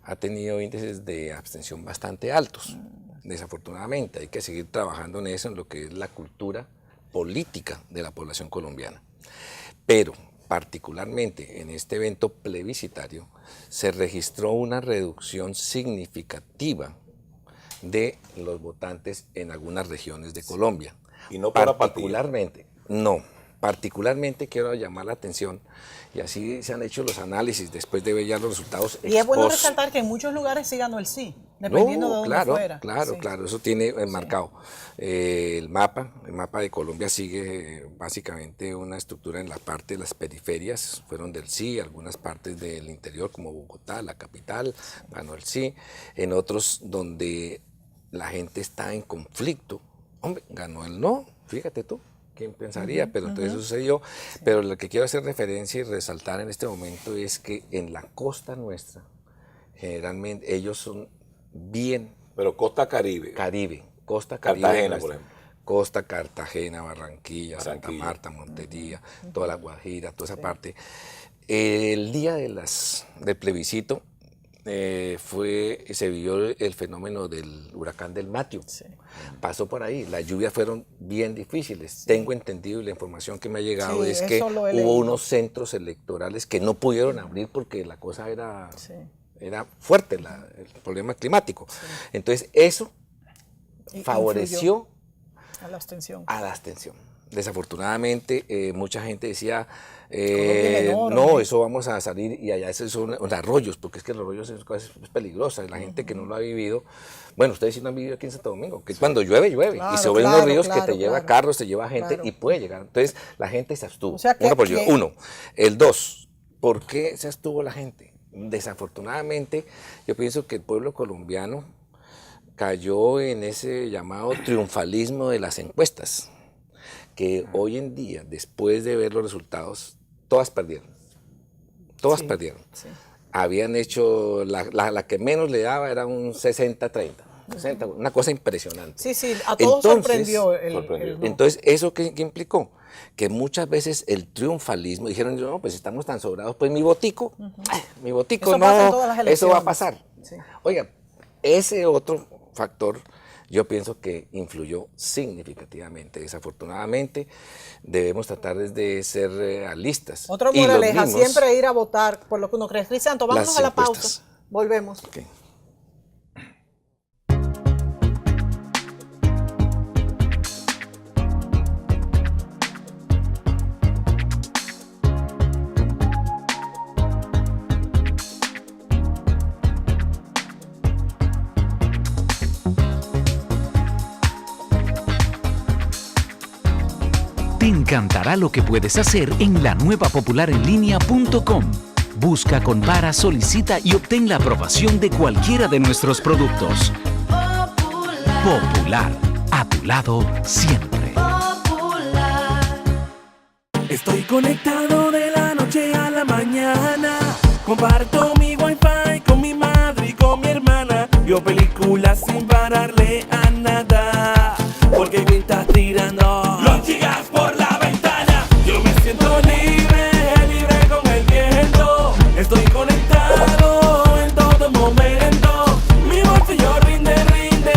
ha tenido índices de abstención bastante altos. Desafortunadamente hay que seguir trabajando en eso, en lo que es la cultura política de la población colombiana. Pero particularmente en este evento plebiscitario se registró una reducción significativa de los votantes en algunas regiones de Colombia. Y no por particularmente, no. Particularmente quiero llamar la atención, y así se han hecho los análisis después de ver ya los resultados. Y es bueno resaltar que en muchos lugares sí ganó el sí, dependiendo de dónde fuera. Claro, eso tiene marcado. El mapa de Colombia sigue básicamente una estructura en la parte de las periferias, fueron del sí, algunas partes del interior como Bogotá, la capital, ganó el sí, en otros donde la gente está en conflicto, hombre, ganó el no, fíjate tú. ¿Quién pensaría? Pero entonces sucedió. Pero lo que quiero hacer referencia y resaltar en este momento es que en la costa nuestra, generalmente ellos son bien... Pero costa Caribe. Costa Caribe. Cartagena, por ejemplo. Costa Cartagena, Barranquilla, Santa Marta, Montería, toda la Guajira, toda esa parte. El día del plebiscito se vivió el fenómeno del huracán del Matthew. Pasó por ahí, las lluvias fueron bien difíciles. Tengo entendido, y la información que me ha llegado es que hubo unos centros electorales que no pudieron abrir porque la cosa era fuerte, el problema climático. Entonces eso favoreció a la abstención. Desafortunadamente, mucha gente decía, no, eso vamos a salir, y allá esos son los arroyos, porque es que los arroyos es peligrosa, la gente que no lo ha vivido, bueno, ustedes sí no han vivido aquí en Santo Domingo, que cuando llueve, y se ven unos ríos que te lleva carros, te lleva gente y puede llegar, entonces la gente se abstuvo, uno. El dos, ¿por qué se abstuvo la gente? Desafortunadamente, yo pienso que el pueblo colombiano cayó en ese llamado triunfalismo de las encuestas, que hoy en día, después de ver los resultados, todas perdieron. Habían hecho, la que menos le daba era un 60-30, una cosa impresionante. Sí, a todos sorprendió. Entonces, ¿eso qué implicó? Que muchas veces el triunfalismo, dijeron, no, pues estamos tan sobrados, pues mi votico eso no, eso va a pasar. Sí. Oiga, ese otro factor yo pienso que influyó significativamente. Desafortunadamente, debemos tratar de ser realistas. Otra moraleja, siempre ir a votar por lo que uno cree. Crisanto, vámonos a la pausa. Volvemos. Okay. Te encantará lo que puedes hacer en la nueva popularenlinea.com. Busca, compara, solicita y obtén la aprobación de cualquiera de nuestros productos. Popular, a tu lado siempre. Estoy conectado de la noche a la mañana. Comparto mi wifi con mi madre y con mi hermana. Yo películas sin pararle a nada. Porque me estás tirando los gigas por la ventana. Yo me siento libre con el viento. Estoy conectado en todo momento. Mi bolsillo rinde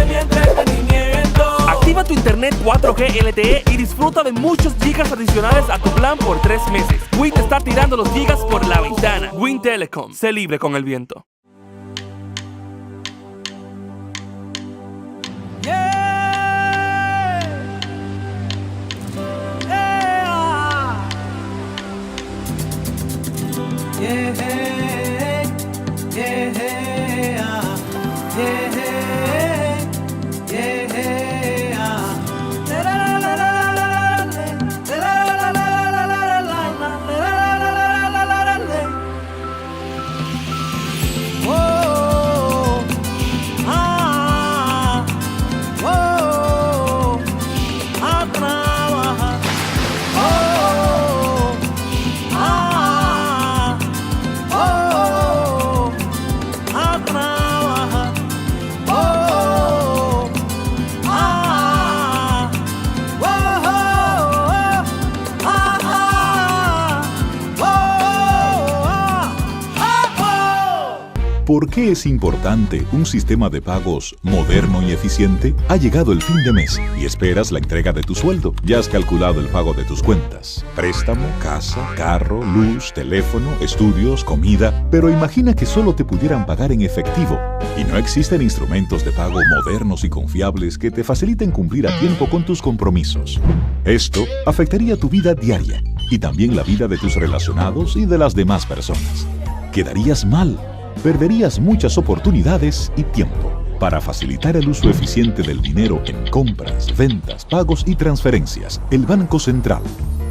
mi entretenimiento. Activa tu internet 4G LTE y disfruta de muchos gigas adicionales a tu plan por 3 meses. Win te está tirando los gigas por la ventana. Win Telecom, sé libre con el viento. ¿Por qué es importante un sistema de pagos moderno y eficiente? Ha llegado el fin de mes y esperas la entrega de tu sueldo. Ya has calculado el pago de tus cuentas. Préstamo, casa, carro, luz, teléfono, estudios, comida. Pero imagina que solo te pudieran pagar en efectivo. Y no existen instrumentos de pago modernos y confiables que te faciliten cumplir a tiempo con tus compromisos. Esto afectaría tu vida diaria y también la vida de tus relacionados y de las demás personas. Quedarías mal. Perderías muchas oportunidades y tiempo. Para facilitar el uso eficiente del dinero en compras, ventas, pagos y transferencias, el Banco Central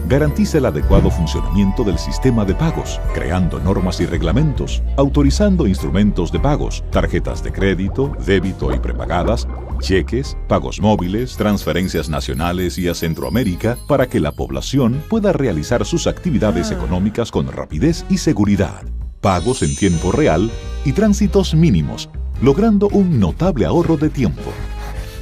garantiza el adecuado funcionamiento del sistema de pagos, creando normas y reglamentos, autorizando instrumentos de pagos, tarjetas de crédito, débito y prepagadas, cheques, pagos móviles, transferencias nacionales y a Centroamérica para que la población pueda realizar sus actividades económicas con rapidez y seguridad. Pagos en tiempo real y tránsitos mínimos, logrando un notable ahorro de tiempo,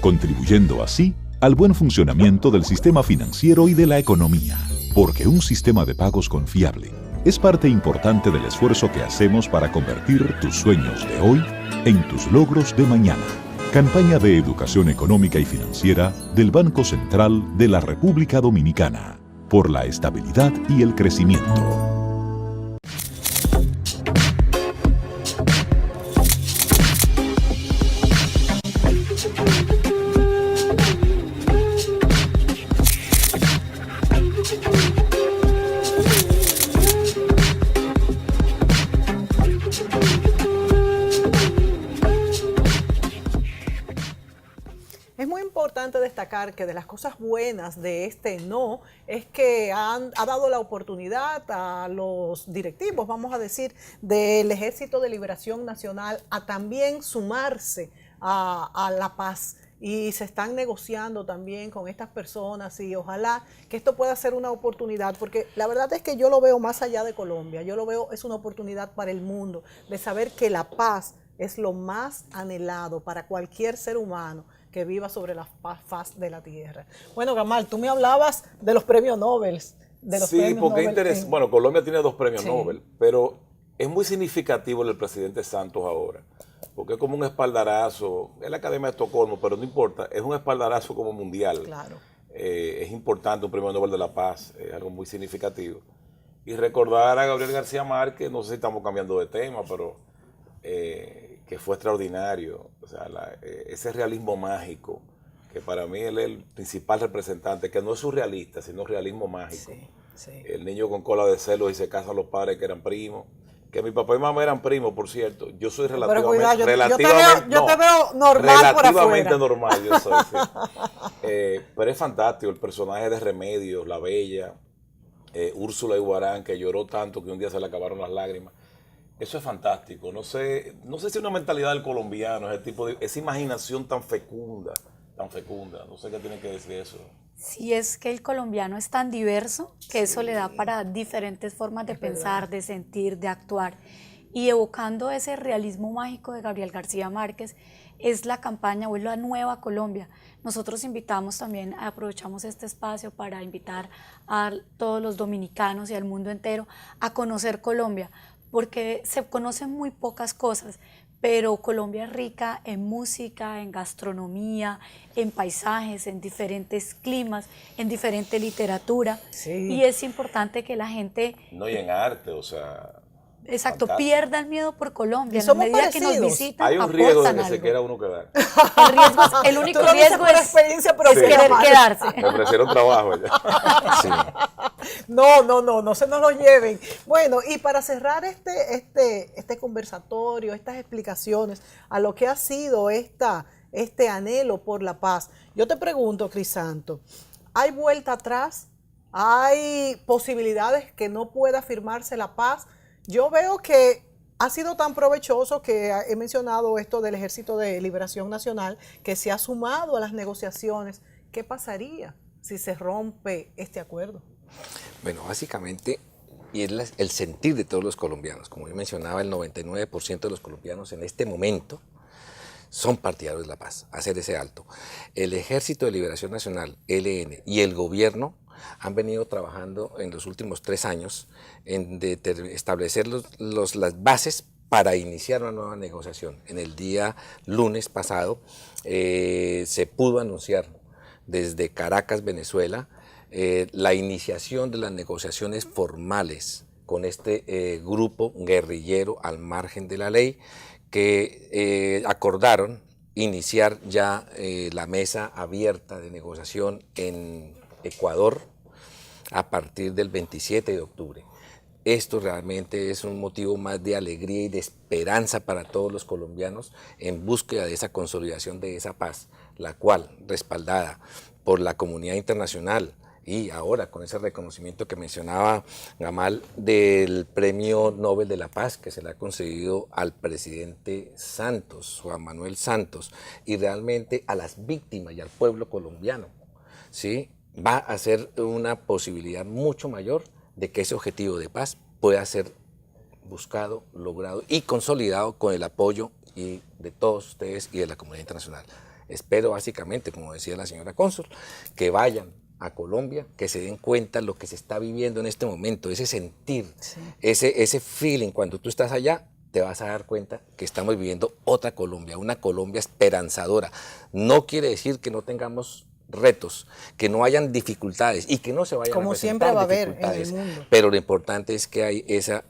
contribuyendo así al buen funcionamiento del sistema financiero y de la economía. Porque un sistema de pagos confiable es parte importante del esfuerzo que hacemos para convertir tus sueños de hoy en tus logros de mañana. Campaña de Educación Económica y Financiera del Banco Central de la República Dominicana. Por la estabilidad y el crecimiento. Destacar que de las cosas buenas de este no es que ha dado la oportunidad a los directivos, vamos a decir, del Ejército de Liberación Nacional a también sumarse a la paz, y se están negociando también con estas personas y ojalá que esto pueda ser una oportunidad, porque la verdad es que yo lo veo más allá de Colombia, yo lo veo es una oportunidad para el mundo de saber que la paz es lo más anhelado para cualquier ser humano que viva sobre la faz de la tierra. Bueno, Gamal, tú me hablabas de los premios Nobel. Sí, porque es interesante. Bueno, Colombia tiene 2 premios Nobel, pero es muy significativo el presidente Santos ahora, porque es como un espaldarazo, es la Academia de Estocolmo, pero no importa, es un espaldarazo como mundial. Claro. Es importante un premio Nobel de la Paz, es algo muy significativo. Y recordar a Gabriel García Márquez, no sé si estamos cambiando de tema, pero que fue extraordinario, o sea, ese realismo mágico, que para mí él es el principal representante, que no es surrealista, sino realismo mágico. Sí, sí. El niño con cola de celos y se casan los padres que eran primos, que mi papá y mamá eran primos, por cierto. Yo soy relativamente, cuidado, yo te veo normal por afuera. Relativamente normal yo soy, sí. Pero es fantástico, el personaje de Remedios, la Bella, Úrsula Iguarán, que lloró tanto que un día se le acabaron las lágrimas. Eso es fantástico. No sé si es una mentalidad del colombiano, esa imaginación tan fecunda. No sé qué tiene que decir eso. Sí, es que el colombiano es tan diverso que eso le da para diferentes formas de pensar, de sentir, de actuar. Y evocando ese realismo mágico de Gabriel García Márquez, es la campaña o es la nueva Colombia. Nosotros invitamos también, aprovechamos este espacio para invitar a todos los dominicanos y al mundo entero a conocer Colombia, porque se conocen muy pocas cosas, pero Colombia es rica en música, en gastronomía, en paisajes, en diferentes climas, en diferente literatura, y es importante que la gente... No, y en arte, o sea... Exacto, pierda el miedo por Colombia. Y somos en la medida parecidos. Que nos visitan, hay un riesgo de que algo. se quiera uno quedar. El único riesgo es querer quedarse. Me ofrecieron trabajo ya. Sí. No se nos lo lleven. Bueno, y para cerrar este conversatorio, estas explicaciones a lo que ha sido este anhelo por la paz, yo te pregunto, Crisanto, ¿hay vuelta atrás? ¿Hay posibilidades que no pueda firmarse la paz? Yo veo que ha sido tan provechoso que he mencionado esto del Ejército de Liberación Nacional, que se ha sumado a las negociaciones. ¿Qué pasaría si se rompe este acuerdo? Bueno, básicamente, y es el sentir de todos los colombianos, como yo mencionaba, el 99% de los colombianos en este momento son partidarios de la paz, hacer ese alto. El Ejército de Liberación Nacional, ELN, y el gobierno han venido trabajando en los últimos 3 años en establecer las bases para iniciar una nueva negociación. En el día lunes pasado se pudo anunciar desde Caracas, Venezuela, la iniciación de las negociaciones formales con este grupo guerrillero al margen de la ley, que acordaron iniciar ya la mesa abierta de negociación en Ecuador a partir del 27 de octubre. Esto realmente es un motivo más de alegría y de esperanza para todos los colombianos en búsqueda de esa consolidación de esa paz, la cual, respaldada por la comunidad internacional y ahora con ese reconocimiento que mencionaba Gamal del Premio Nobel de la Paz que se le ha concedido al presidente Santos, Juan Manuel Santos, y realmente a las víctimas y al pueblo colombiano, ¿sí? Va a ser una posibilidad mucho mayor de que ese objetivo de paz pueda ser buscado, logrado y consolidado con el apoyo de todos ustedes y de la comunidad internacional. Espero básicamente, como decía la señora cónsul, que vayan a Colombia, que se den cuenta de lo que se está viviendo en este momento, ese sentir, sí, ese feeling. Cuando tú estás allá, te vas a dar cuenta que estamos viviendo otra Colombia, una Colombia esperanzadora. No quiere decir que no tengamos retos, que no hayan dificultades y que no se vayan como a presentar siempre va a haber en el mundo. Pero lo importante es que hay esa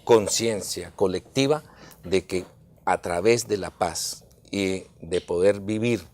conciencia colectiva de que a través de la paz y de poder vivir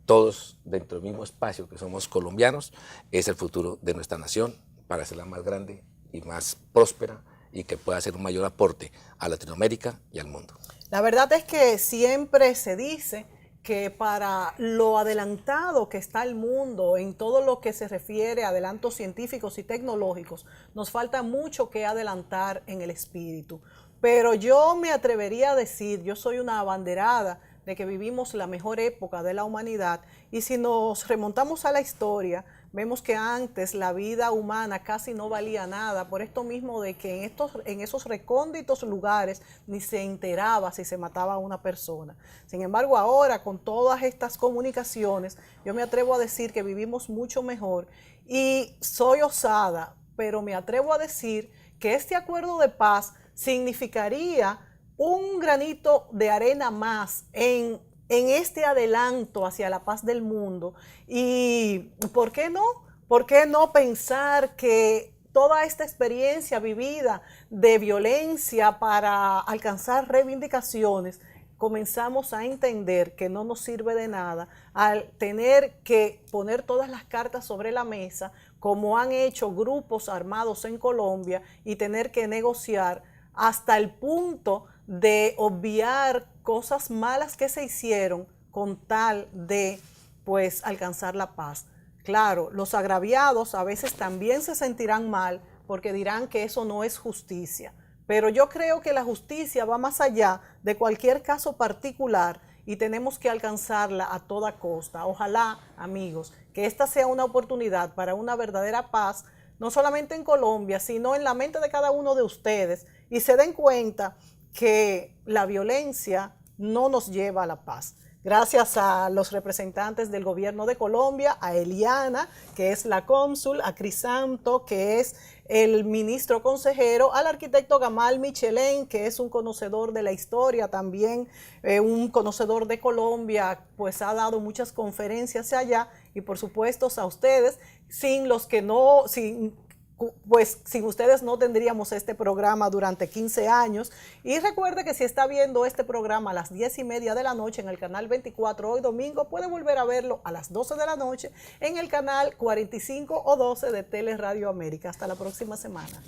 todos dentro del mismo espacio que somos colombianos, es el futuro de nuestra nación para hacerla más grande y más próspera y que pueda hacer un mayor aporte a Latinoamérica y al mundo. La verdad es que siempre se dice que para lo adelantado que está el mundo en todo lo que se refiere a adelantos científicos y tecnológicos, nos falta mucho que adelantar en el espíritu. Pero yo me atrevería a decir, yo soy una abanderada de que vivimos la mejor época de la humanidad, y si nos remontamos a la historia, vemos que antes la vida humana casi no valía nada, por esto mismo de que en esos recónditos lugares ni se enteraba si se mataba a una persona. Sin embargo, ahora con todas estas comunicaciones, yo me atrevo a decir que vivimos mucho mejor, y soy osada, pero me atrevo a decir que este acuerdo de paz significaría un granito de arena más en este adelanto hacia la paz del mundo. Y ¿por qué no? ¿Por qué no pensar que toda esta experiencia vivida de violencia para alcanzar reivindicaciones, comenzamos a entender que no nos sirve de nada al tener que poner todas las cartas sobre la mesa, como han hecho grupos armados en Colombia, y tener que negociar hasta el punto de obviar cosas malas que se hicieron con tal de, pues, alcanzar la paz? Claro, los agraviados a veces también se sentirán mal porque dirán que eso no es justicia, pero yo creo que la justicia va más allá de cualquier caso particular y tenemos que alcanzarla a toda costa. Ojalá, amigos, que esta sea una oportunidad para una verdadera paz, no solamente en Colombia, sino en la mente de cada uno de ustedes, y se den cuenta que la violencia no nos lleva a la paz. Gracias a los representantes del gobierno de Colombia, a Eliana, que es la cónsul, a Crisanto, que es el ministro consejero, al arquitecto Gamal Michelén, que es un conocedor de la historia, también un conocedor de Colombia, pues ha dado muchas conferencias allá, y por supuesto a ustedes, sin ustedes no tendríamos este programa durante 15 años. Y recuerde que si está viendo este programa a las 10:30 de la noche en el canal 24 hoy domingo, puede volver a verlo a las 12 de la noche en el canal 45 o 12 de Teleradio América. Hasta la próxima semana.